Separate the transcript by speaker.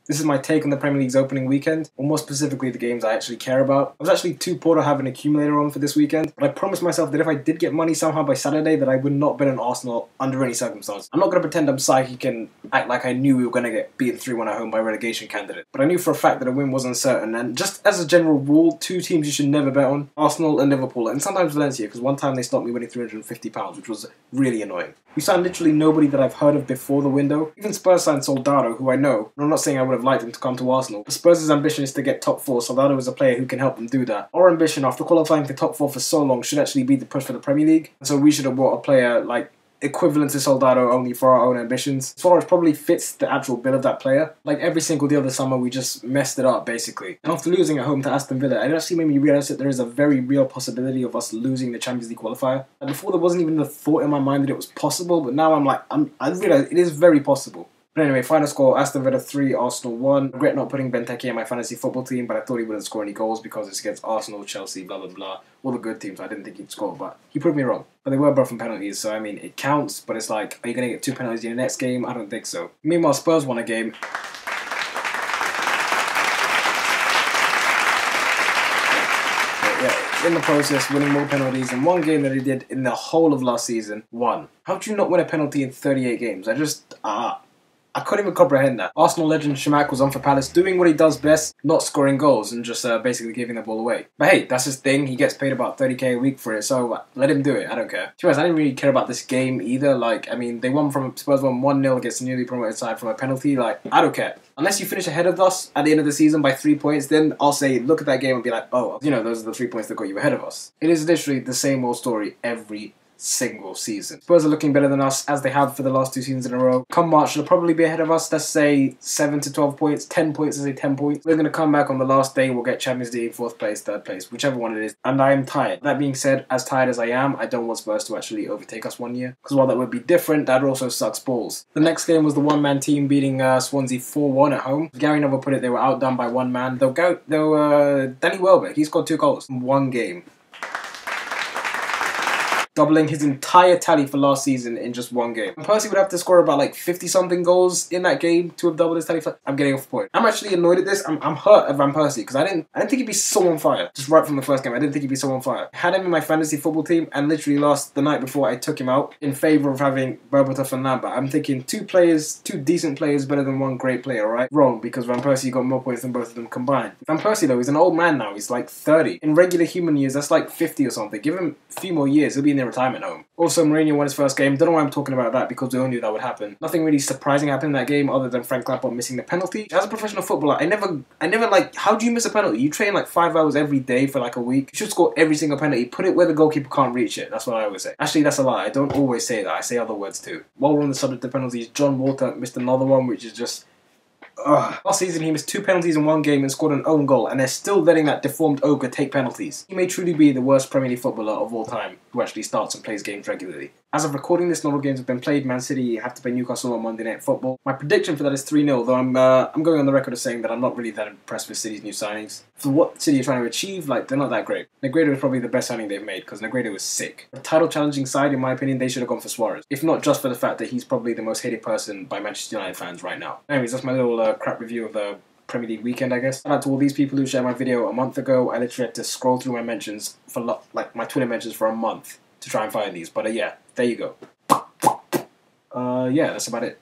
Speaker 1: This is my take on the Premier League's opening weekend, or more specifically the games I actually care about. I was actually too poor to have an accumulator on for this weekend, but I promised myself that if I did get money somehow by Saturday, that I would not bet on Arsenal under any circumstance. I'm not going to pretend I'm psychic and act like I knew we were going to get beaten 3-1 at home by a relegation candidate, but I knew for a fact that a win was uncertain, and just as a general rule, two teams you should never bet on, Arsenal and Liverpool, and sometimes Valencia, because one time they stopped me winning £350, which was really annoying. We signed literally nobody that I've heard of before the window. Even Spurs signed Soldado, who I know, and I'm not saying I would have liked him to come to Arsenal, but Spurs' ambition is to get top 4, Soldado is a player who can help them do that. Our ambition, after qualifying for top 4 for so long, should actually be the push for the Premier League, and so we should have bought a player like equivalent to Soldado only for our own ambitions. Suarez probably fits the actual bill of that player. Like every single deal this summer, we just messed it up basically. And after losing at home to Aston Villa, it actually made me realise that there is a very real possibility of us losing the Champions League qualifier. And before there wasn't even the thought in my mind that it was possible, but now I realise it is very possible. But anyway, final score, Aston Villa 3, Arsenal 1. I regret not putting Benteke in my fantasy football team, but I thought he wouldn't score any goals because it's against Arsenal, Chelsea, blah blah blah. All the good teams, I didn't think he'd score, but he proved me wrong. But they were both from penalties, so I mean, it counts, but it's like, are you going to get 2 penalties in your next game? I don't think so. Meanwhile, Spurs won a game. In the process, winning more penalties in one game than he did in the whole of last season. 1. How do you not win a penalty in 38 games? I couldn't even comprehend that. Arsenal legend Shamak was on for Palace, doing what he does best, not scoring goals and just basically giving the ball away. But hey, that's his thing. He gets paid about 30k a week for it, so let him do it. I don't care. To be honest, I didn't really care about this game either. Like, I mean, Spurs won 1-0 against the newly promoted side from a penalty. Like, I don't care. Unless you finish ahead of us at the end of the season by 3 points, then I'll say, look at that game and be like, oh, you know, those are the 3 points that got you ahead of us. It is literally the same old story every single season. Spurs are looking better than us, as they have for the last 2 seasons in a row. Come March, they'll probably be ahead of us, let's say 7 to 12 points, 10 points, let's say 10 points. We're going to come back on the last day, we'll get Champions League, 4th place, 3rd place, whichever one it is. And I am tired. That being said, as tired as I am, I don't want Spurs to actually overtake us one year, because while that would be different, that also sucks balls. The next game was the one-man team beating Swansea 4-1 at home. Gary Neville put it, they were outdone by one man. Danny Welbeck, he scored 2 goals in one game, doubling his entire tally for last season in just one game. And Percy would have to score about like 50-something goals in that game to have doubled his tally. I'm getting off the point. I'm actually annoyed at this. I'm hurt at Van Persie because I didn't think he'd be so on fire. Just right from the first game, I didn't think he'd be so on fire. I had him in my fantasy football team, and literally the night before I took him out in favour of having Berbatov and Lambert. I'm thinking 2 decent players better than 1 great player, right? Wrong, because Van Persie got more points than both of them combined. Van Persie though, he's an old man now. He's like 30. In regular human years, that's like 50 or something. Give him a few more years, he'll be in their retirement home. Also, Mourinho won his first game. Don't know why I'm talking about that, because we all knew that would happen. Nothing really surprising happened in that game other than Frank Lampard missing the penalty. As a professional footballer, I never like, how do you miss a penalty? You train like 5 hours every day for like a week. You should score every single penalty. Put it where the goalkeeper can't reach it. That's what I always say. Actually, that's a lie. I don't always say that. I say other words too. While we're on the subject of penalties, John Walter missed another one, which is just... Last season he missed 2 penalties in one game and scored an own goal, and they're still letting that deformed ogre take penalties. He may truly be the worst Premier League footballer of all time who actually starts and plays games regularly. As of recording this, not all games have been played. Man City have to play Newcastle on Monday Night Football. My prediction for that is 3-0, though I'm going on the record of saying that I'm not really that impressed with City's new signings. For what City are trying to achieve, like, they're not that great. Negredo is probably the best signing they've made, because Negredo was sick. A title-challenging side, in my opinion, they should have gone for Suarez. If not just for the fact that he's probably the most hated person by Manchester United fans right now. Anyways, that's my little crap review of the Premier League weekend, I guess. Shout out to all these people who shared my video a month ago. I literally had to scroll through my mentions for my Twitter mentions for a month to try and find these. But yeah, there you go. Yeah, that's about it.